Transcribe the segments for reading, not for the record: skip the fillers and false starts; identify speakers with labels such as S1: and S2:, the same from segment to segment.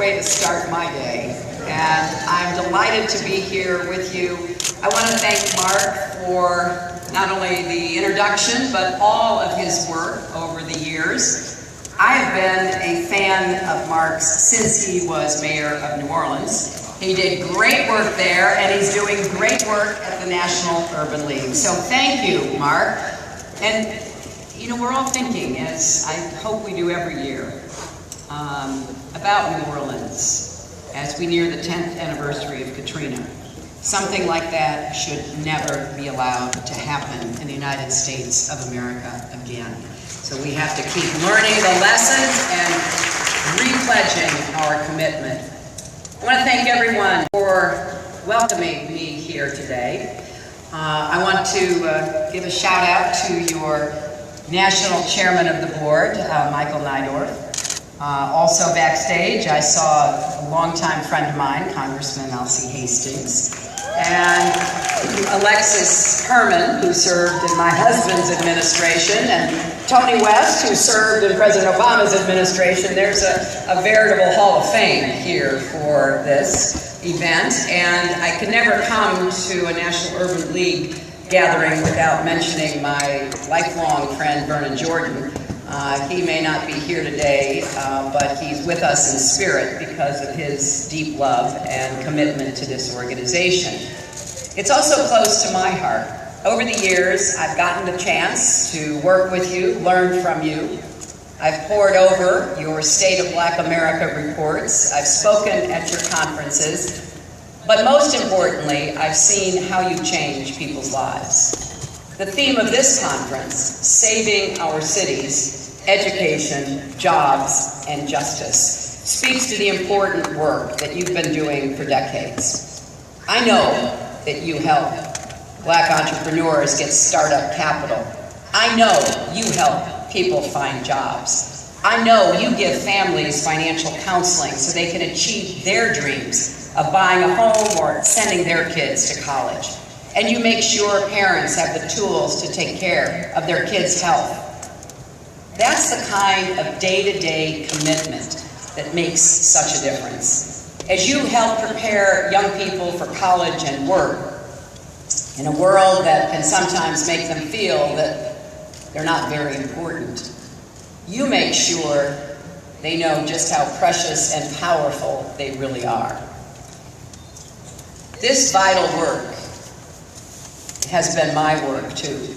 S1: way to start my day, and I'm delighted to be here with you. I want to thank Mark for not only the introduction, but all of his work over the years. I have been a fan of Mark's since he was mayor of New Orleans. He did great work there, and he's doing great work at the National Urban League. So thank you, Mark. And you know, we're all thinking, as I hope we do every year, about New Orleans as we near the 10th anniversary of Katrina. Something like that should never be allowed to happen in the United States of America again. So we have to keep learning the lessons and repledging our commitment. I want to thank everyone for welcoming me here today. I want to give a shout out to your National Chairman of the Board, Michael Neidorff. Also backstage, I saw a longtime friend of mine, Congressman Alcee Hastings, and Alexis Herman, who served in my husband's administration, and Tony West, who served in President Obama's administration. There's a veritable Hall of Fame here for this event, and I could never come to a National Urban League gathering without mentioning my lifelong friend, Vernon Jordan. He may not be here today, but he's with us in spirit because of his deep love and commitment to this organization. It's also close to my heart. Over the years, I've gotten the chance to work with you, learn from you. I've pored over your State of Black America reports. I've spoken at your conferences. But most importantly, I've seen how you change people's lives. The theme of this conference, Saving Our Cities, Education, Jobs, and Justice, speaks to the important work that you've been doing for decades. I know that you help Black entrepreneurs get startup capital. I know you help people find jobs. I know you give families financial counseling so they can achieve their dreams of buying a home or sending their kids to college. And you make sure parents have the tools to take care of their kids' health. That's the kind of day-to-day commitment that makes such a difference. As you help prepare young people for college and work, in a world that can sometimes make them feel that they're not very important, you make sure they know just how precious and powerful they really are. This vital work has been my work too.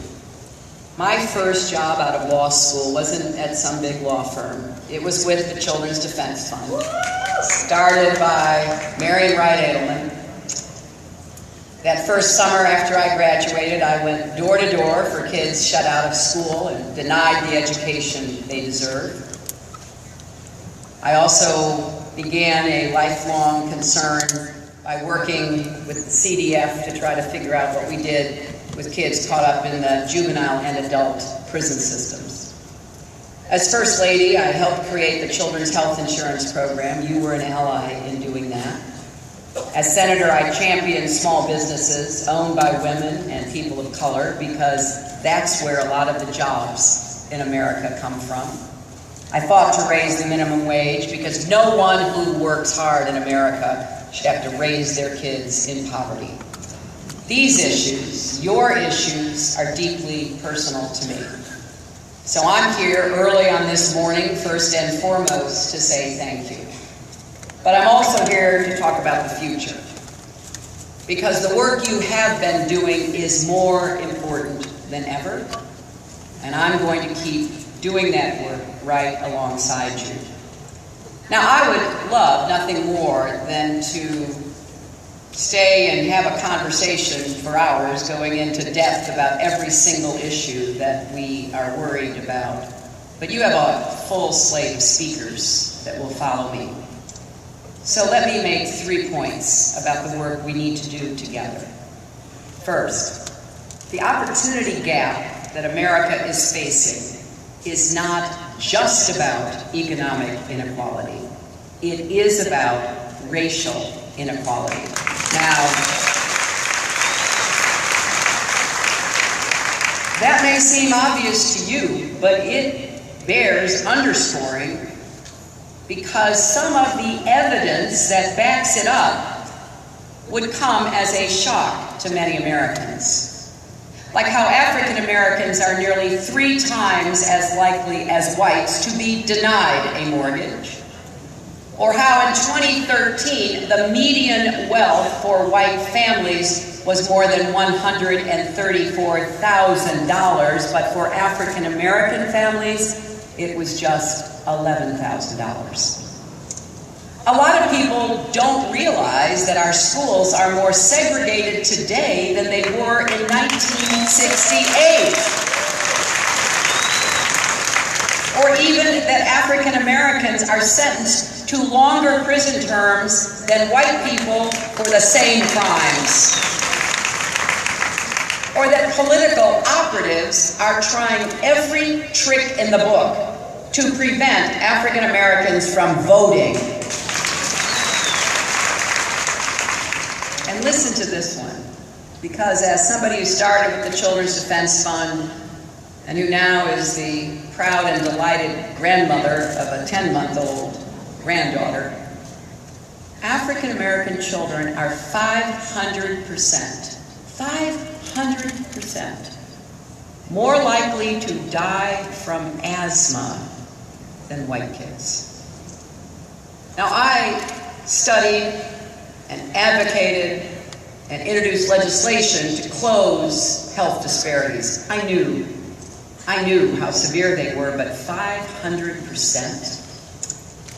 S1: My first job out of law school wasn't at some big law firm. It was with the Children's Defense Fund, started by Marion Wright Edelman. That first summer after I graduated, I went door to door for kids shut out of school and denied the education they deserved. I also began a lifelong concern by working with the CDF to try to figure out what we did with kids caught up in the juvenile and adult prison systems. As First Lady, I helped create the Children's Health Insurance Program. You were an ally in doing that. As Senator, I championed small businesses owned by women and people of color because that's where a lot of the jobs in America come from. I fought to raise the minimum wage because no one who works hard in America should have to raise their kids in poverty. These issues, your issues, are deeply personal to me. So I'm here early on this morning, first and foremost, to say thank you. But I'm also here to talk about the future. Because the work you have been doing is more important than ever. And I'm going to keep doing that work right alongside you. Now, I would love nothing more than to stay and have a conversation for hours going into depth about every single issue that we are worried about. But you have a full slate of speakers that will follow me. So let me make 3 points about the work we need to do together. First, the opportunity gap that America is facing is not just about economic inequality. It is about racial inequality. Now, that may seem obvious to you, but it bears underscoring because some of the evidence that backs it up would come as a shock to many Americans. Like how African Americans are nearly 3 times as likely as whites to be denied a mortgage. Or how in 2013, the median wealth for white families was more than $134,000, but for African American families, it was just $11,000. A lot of people don't realize that our schools are more segregated today than they were in 1968. Or even that African Americans are sentenced to longer prison terms than white people for the same crimes. Or that political operatives are trying every trick in the book to prevent African Americans from voting. And listen to this one, because as somebody who started with the Children's Defense Fund and who now is the proud and delighted grandmother of a 10-month-old granddaughter, African American children are 500% more likely to die from asthma than white kids. Now, I studied and advocated and introduced legislation to close health disparities. I knew how severe they were, but 500%?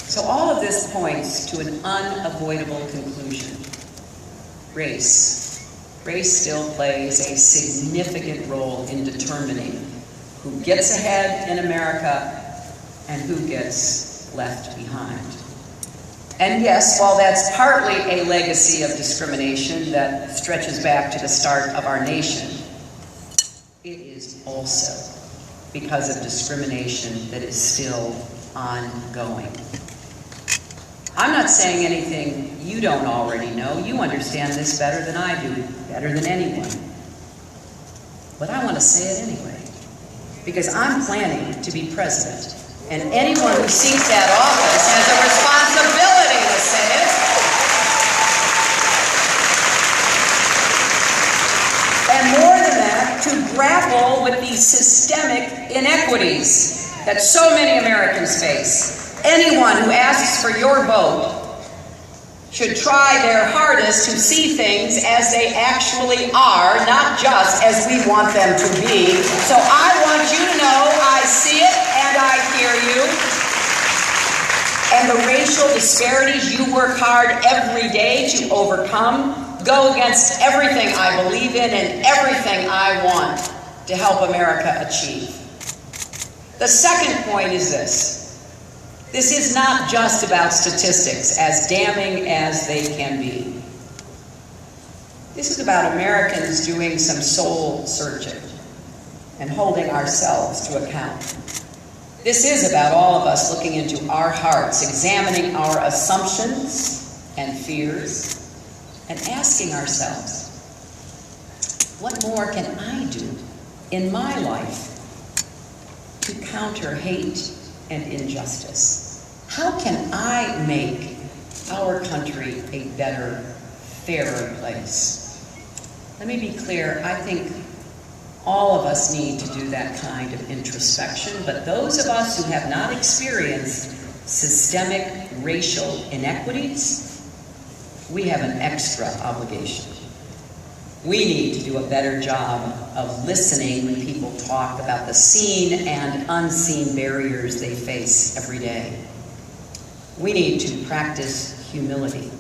S1: So all of this points to an unavoidable conclusion. Race still plays a significant role in determining who gets ahead in America and who gets left behind. And yes, while that's partly a legacy of discrimination that stretches back to the start of our nation, it is also because of discrimination that is still ongoing. I'm not saying anything you don't already know. You understand this better than I do, better than anyone. But I want to say it anyway, because I'm planning to be president. And anyone who seeks that office has a responsibility to say it. And more than that, to grapple with these systemic inequities that so many Americans face. Anyone who asks for your vote should try their hardest to see things as they actually are, not just as we want them to be. So I want you to know I see it and I hear you. And the racial disparities you work hard every day to overcome go against everything I believe in and everything I want to help America achieve. The second point is this. This is not just about statistics, as damning as they can be. This is about Americans doing some soul searching and holding ourselves to account. This is about all of us looking into our hearts, examining our assumptions and fears, and asking ourselves, what more can I do in my life to counter hate and injustice? How can I make our country a better, fairer place? Let me be clear, I think all of us need to do that kind of introspection, but those of us who have not experienced systemic racial inequities, we have an extra obligation. We need to do a better job of listening when people talk about the seen and unseen barriers they face every day. We need to practice humility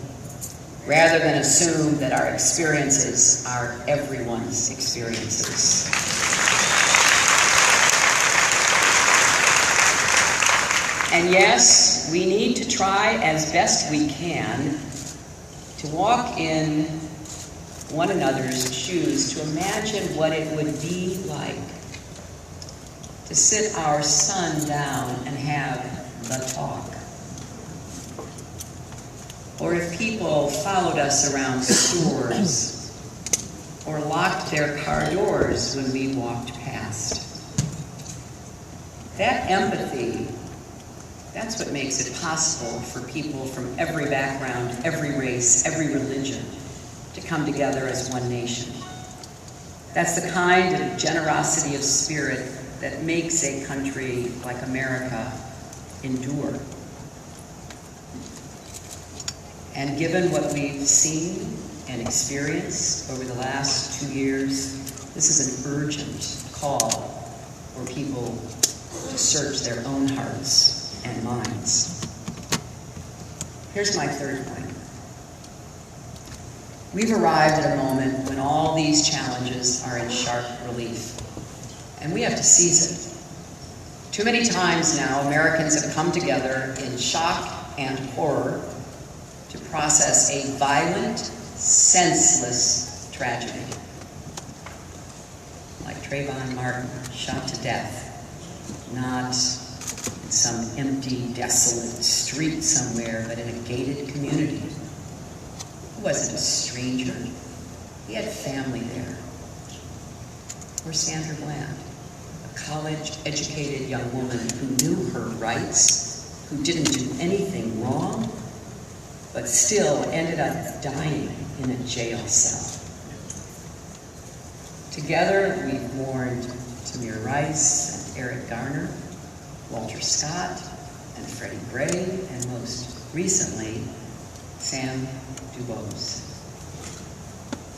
S1: rather than assume that our experiences are everyone's experiences. And yes, we need to try as best we can to walk in one another's shoes, to imagine what it would be like to sit our son down and have the talk. Or if people followed us around stores or locked their car doors when we walked past. That empathy That's what makes it possible for people from every background, every race, every religion to come together as one nation. That's the kind of generosity of spirit that makes a country like America endure. And given what we've seen and experienced over the last 2 years, this is an urgent call for people to search their own hearts and minds. Here's my third point. We've arrived at a moment when all these challenges are in sharp relief, and we have to seize it. Too many times now, Americans have come together in shock and horror to process a violent, senseless tragedy. Like Trayvon Martin, shot to death, not in some empty, desolate street somewhere, but in a gated community. He wasn't a stranger. He had family there. Or Sandra Bland, a college-educated young woman who knew her rights, who didn't do anything wrong, but still ended up dying in a jail cell. Together, we've mourned Tamir Rice and Eric Garner, Walter Scott and Freddie Gray, and most recently, Sam DuBose.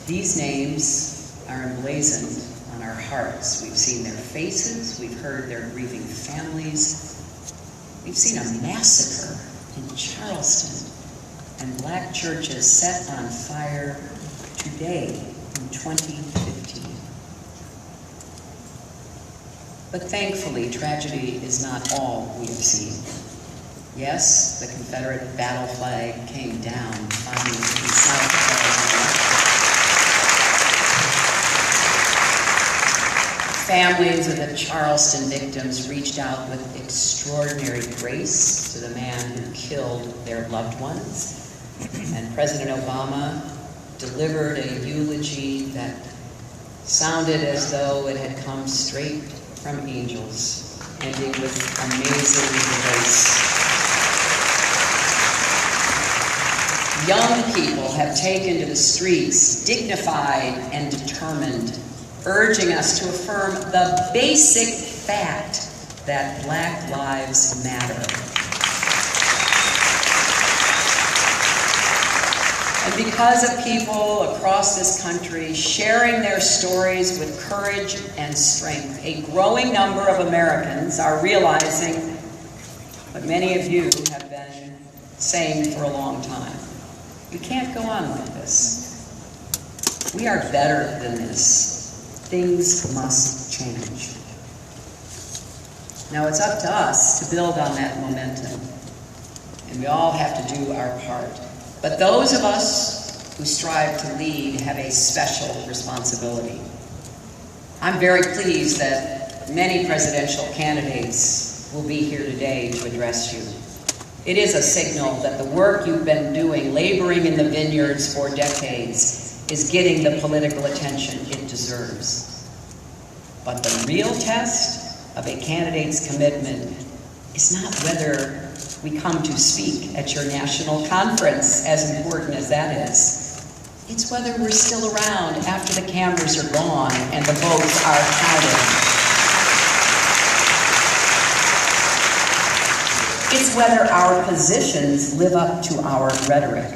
S1: These names are emblazoned on our hearts. We've seen their faces, we've heard their grieving families. We've seen a massacre in Charleston and black churches set on fire today in 2015. But thankfully, tragedy is not all we have seen. Yes, the Confederate battle flag came down finally in South Carolina. Families of the Charleston victims reached out with extraordinary grace to the man who killed their loved ones. And President Obama delivered a eulogy that sounded as though it had come straight from angels, ending with amazing grace. Young people have taken to the streets, dignified and determined, urging us to affirm the basic fact that Black lives matter. And because of people across this country sharing their stories with courage and strength, a growing number of Americans are realizing what many of you have been saying for a long time. We can't go on like this. We are better than this. Things must change. Now it's up to us to build on that momentum, and we all have to do our part. But those of us who strive to lead have a special responsibility. I'm very pleased that many presidential candidates will be here today to address you. It is a signal that the work you've been doing, laboring in the vineyards for decades, is getting the political attention it deserves. But the real test of a candidate's commitment is not whether we come to speak at your national conference, as important as that is. It's whether we're still around after the cameras are gone and the votes are counted. It's whether our positions live up to our rhetoric.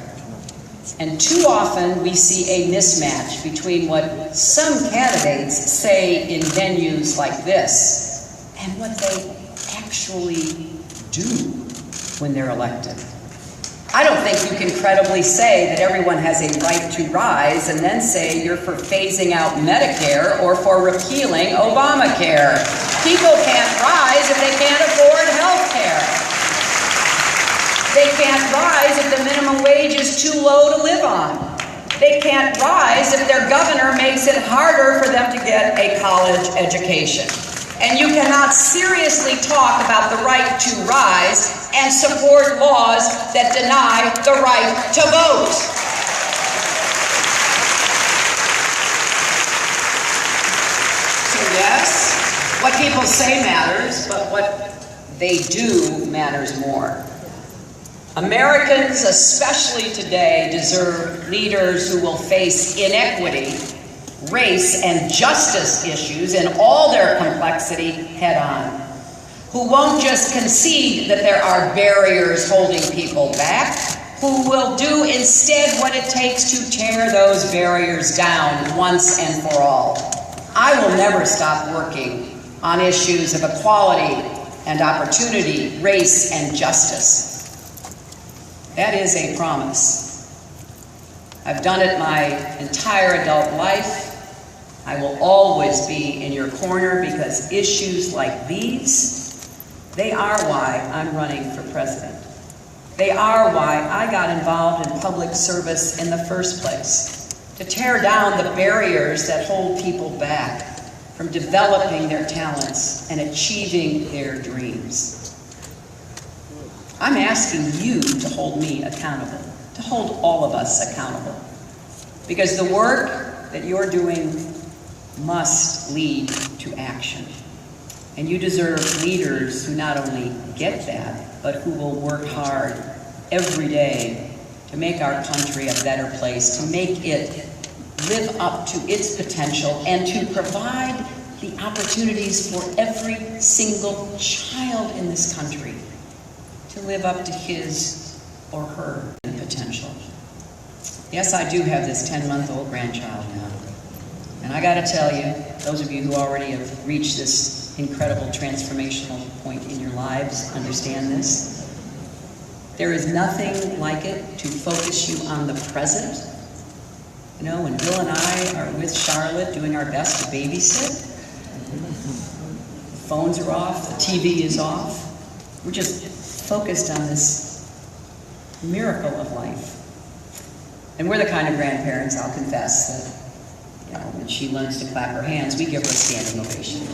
S1: And too often we see a mismatch between what some candidates say in venues like this and what they actually do when they're elected. I don't think you can credibly say that everyone has a right to rise and then say you're for phasing out Medicare or for repealing Obamacare. People can't rise if they can't afford health care. They can't rise if the minimum wage is too low to live on. They can't rise if their governor makes it harder for them to get a college education. And you cannot seriously talk about the right to rise and support laws that deny the right to vote. So yes, what people say matters, but what they do matters more. Americans, especially today, deserve leaders who will face inequity, race, and justice issues in all their complexity head-on, who won't just concede that there are barriers holding people back, who will do instead what it takes to tear those barriers down once and for all. I will never stop working on issues of equality and opportunity, race, and justice. That is a promise. I've done it my entire adult life. I will always be in your corner because issues like these, they are why I'm running for president. They are why I got involved in public service in the first place, to tear down the barriers that hold people back from developing their talents and achieving their dreams. I'm asking you to hold me accountable, to hold all of us accountable, because the work that you're doing must lead to action. And you deserve leaders who not only get that, but who will work hard every day to make our country a better place, to make it live up to its potential, and to provide the opportunities for every single child in this country to live up to his or her potential. Yes, I do have this 10-month-old grandchild now. And I gotta tell you, those of you who already have reached this incredible transformational point in your lives understand this. There is nothing like it to focus you on the present. You know, when Bill and I are with Charlotte doing our best to babysit, the phones are off, the TV is off. We're just focused on this miracle of life. And we're the kind of grandparents, I'll confess, that, you know, when she learns to clap her hands, we give her a standing ovation.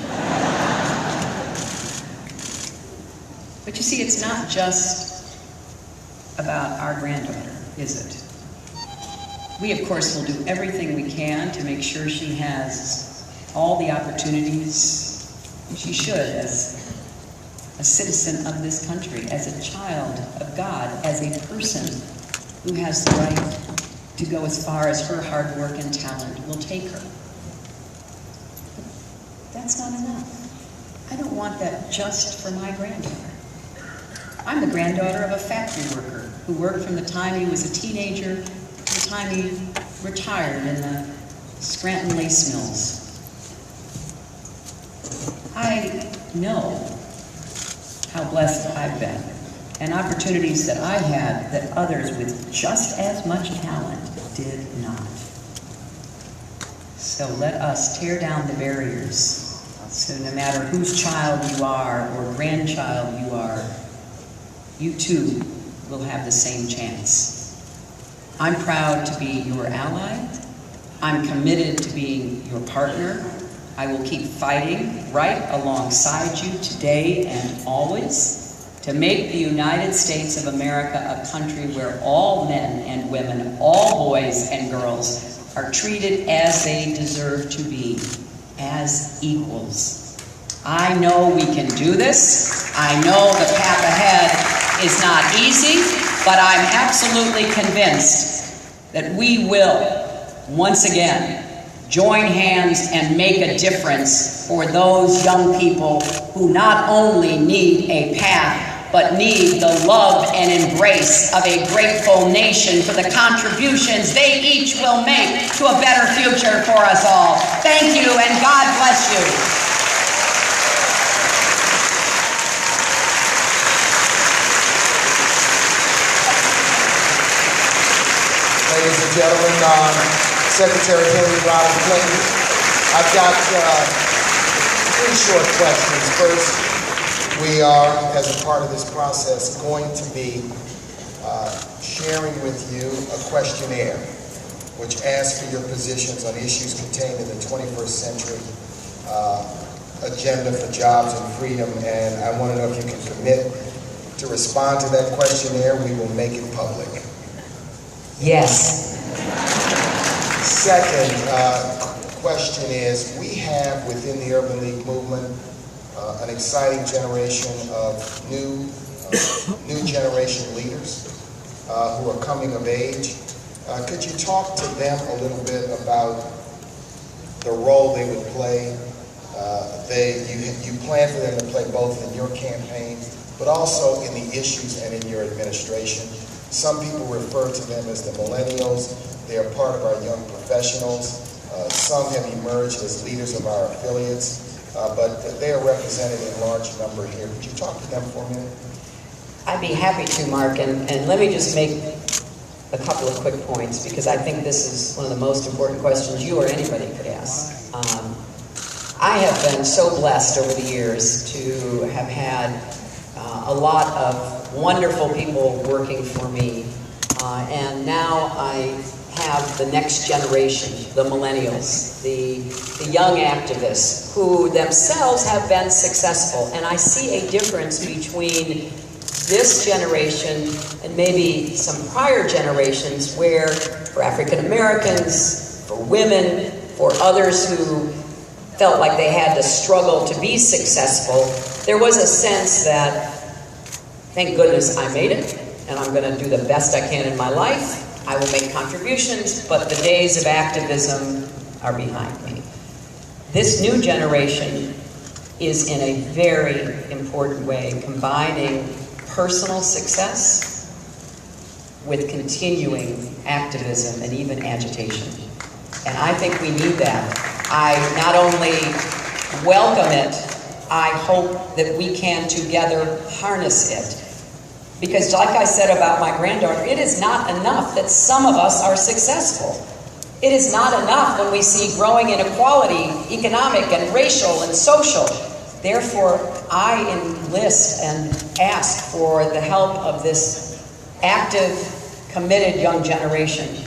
S1: But you see, it's not just about our granddaughter, is it? We, of course, will do everything we can to make sure she has all the opportunities she should as a citizen of this country, as a child of God, as a person who has the right to go as far as her hard work and talent will take her. But that's not enough. I don't want that just for my granddaughter. I'm the granddaughter of a factory worker who worked from the time he was a teenager to the time he retired in the Scranton lace mills. I know how blessed I've been, and opportunities that I had that others with just as much talent did not. So let us tear down the barriers, so no matter whose child you are or grandchild you are, you too will have the same chance. I'm proud to be your ally. I'm committed to being your partner. I will keep fighting right alongside you today and always to make the United States of America a country where all men and women, all boys and girls are treated as they deserve to be, as equals. I know we can do this. I know the path ahead is not easy, but I'm absolutely convinced that we will, once again, join hands and make a difference for those young people who not only need a path, but need the love and embrace of a grateful nation for the contributions they each will make to a better future for us all. Thank you, and God bless you.
S2: Ladies and gentlemen, Secretary Hillary Rodham Clinton, I've got 3 short questions. First, we are, as a part of this process, going to be sharing with you a questionnaire which asks for your positions on issues contained in the 21st century agenda for jobs and freedom, and I want to know if you can commit to respond to that questionnaire. We will make it public.
S1: Yes.
S2: Second question is, we have within the Urban League movement an exciting generation of new generation leaders who are coming of age. Could you talk to them a little bit about the role they would play? You plan for them to play both in your campaign, but also in the issues and in your administration. Some people refer to them as the millennials. They are part of our young professionals. Some have emerged as leaders of our affiliates, but they are represented in large number here. Could you talk to them for a minute?
S3: I'd be happy to, Mark, and let me just make a couple of quick points, because I think this is one of the most important questions you or anybody could ask. I have been so blessed over the years to have had a lot of wonderful people working for me, and now I have the next generation, the millennials, the young activists who themselves have been successful, and I see a difference between this generation and maybe some prior generations where for African Americans, for women, for others who felt like they had to struggle to be successful, there was a sense that, thank goodness I made it, and I'm going to do the best I can in my life. I will make contributions, but the days of activism are behind me. This new generation is in a very important way combining personal success with continuing activism and even agitation. And I think we need that. I not only welcome it, I hope that we can together harness it. Because like I said about my granddaughter, it is not enough that some of us are successful. It is not enough when we see growing inequality, economic and racial and social. Therefore, I enlist and ask for the help of this active, committed young generation.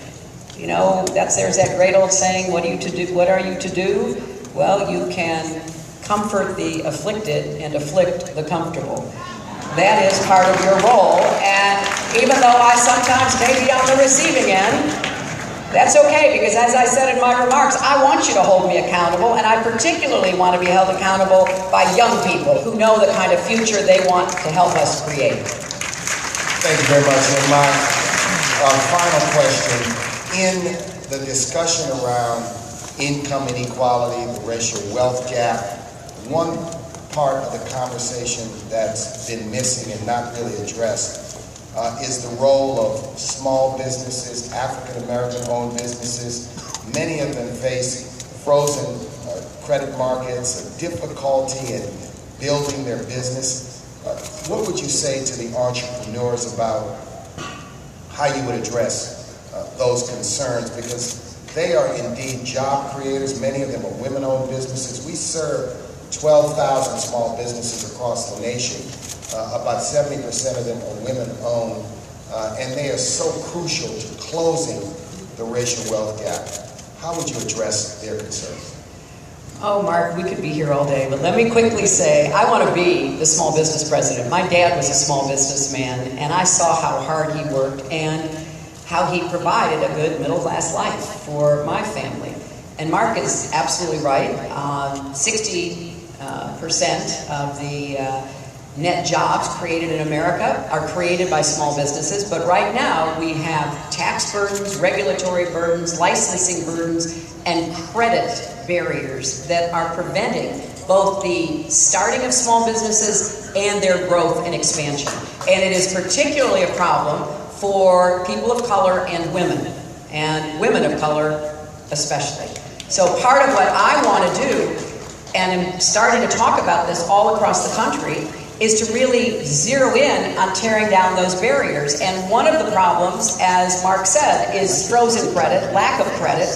S3: You know, there's that great old saying, what are you to do? Well, you can comfort the afflicted and afflict the comfortable. That is part of your role, and even though I sometimes may be on the receiving end, that's okay, because as I said in my remarks, I want you to hold me accountable, and I particularly want to be held accountable by young people who know the kind of future they want to help us create.
S2: Thank you very much. And my final question, in the discussion around income inequality, the racial wealth gap, one part of the conversation that's been missing and not really addressed is the role of small businesses, African-American owned businesses. Many of them face frozen credit markets, difficulty in building their business. What would you say to the entrepreneurs about how you would address those concerns? Because they are indeed job creators. Many of them are women-owned businesses. We serve 12,000 small businesses across the nation. About 70% of them are women-owned, and they are so crucial to closing the racial wealth gap. How would you address their concerns?
S3: Oh, Mark, we could be here all day, but let me quickly say, I want to be the small business president. My dad was a small businessman, and I saw how hard he worked and how he provided a good middle-class life for my family. And Mark is absolutely right. 60% of the net jobs created in America are created by small businesses, but right now we have tax burdens, regulatory burdens, licensing burdens, and credit barriers that are preventing both the starting of small businesses and their growth and expansion. And it is particularly a problem for people of color and women of color especially. So part of what I want to do, and I'm starting to talk about this all across the country, is to really zero in on tearing down those barriers. And one of the problems, as Mark said, is frozen credit, lack of credit.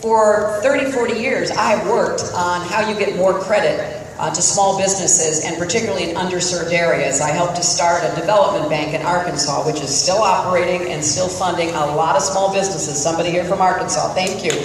S3: For 30, 40 years, I have worked on how you get more credit to small businesses, and particularly in underserved areas. I helped to start a development bank in Arkansas, which is still operating and still funding a lot of small businesses. Somebody here from Arkansas, thank you.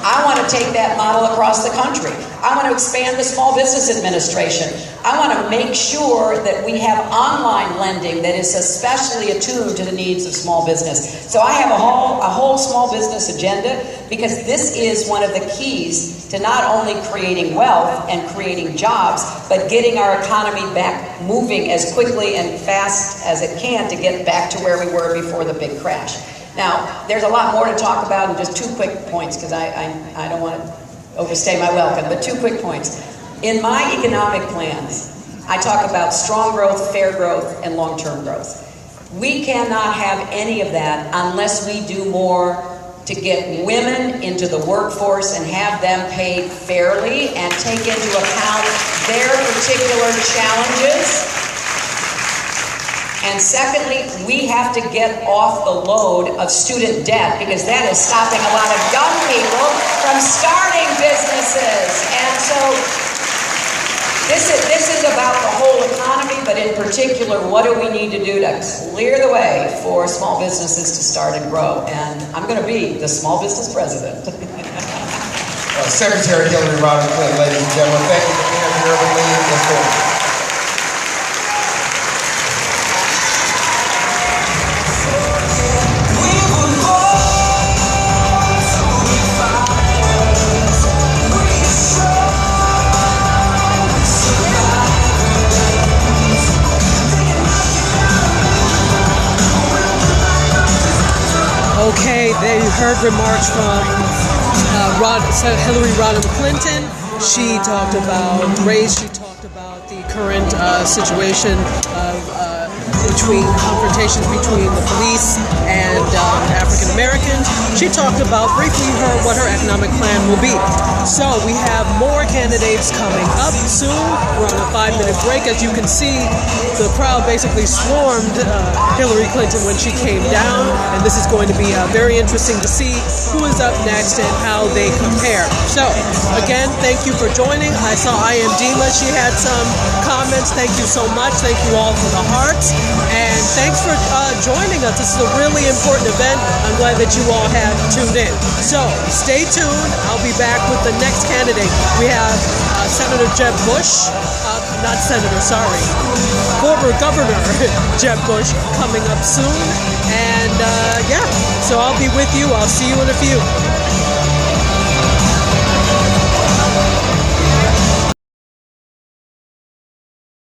S3: I want to take that model across the country. I want to expand the Small Business Administration. I want to make sure that we have online lending that is especially attuned to the needs of small business. So I have a whole small business agenda, because this is one of the keys to not only creating wealth and creating jobs, but getting our economy back moving as quickly and fast as it can to get back to where we were before the big crash. Now, there's a lot more to talk about, and just 2 quick points, because I don't want to overstay my welcome, but 2 quick points. In my economic plans, I talk about strong growth, fair growth, and long-term growth. We cannot have any of that unless we do more to get women into the workforce and have them paid fairly and take into account their particular challenges. And secondly, we have to get off the load of student debt, because that is stopping a lot of young people from starting businesses. And so this is about the whole economy, but in particular, what do we need to do to clear the way for small businesses to start and grow? And I'm going to be the small business president.
S2: Secretary Hillary Rodham Clinton, ladies and gentlemen, thank you for being here with me. Let's go.
S4: Okay, they heard remarks from Hillary Rodham Clinton. She talked about race. She talked about the current situation of confrontations between the police and African Americans. She talked about briefly what her economic plan will be. So we have more candidates coming up soon. We're on a 5-minute break. As you can see, the crowd basically swarmed Hillary Clinton when she came down, and this is going to be very interesting to see who is up next and how they compare. So again, thank you for joining. I saw I Am Dima. She had some comments. Thank you so much. Thank you all for the hearts. And thanks for joining us. This is a really important event. I'm glad that you all have tuned in. So stay tuned. I'll be back with the next candidate. We have Senator Jeb Bush, not Senator, sorry, former Governor Jeb Bush coming up soon. And yeah, so I'll be with you. I'll see you in a few.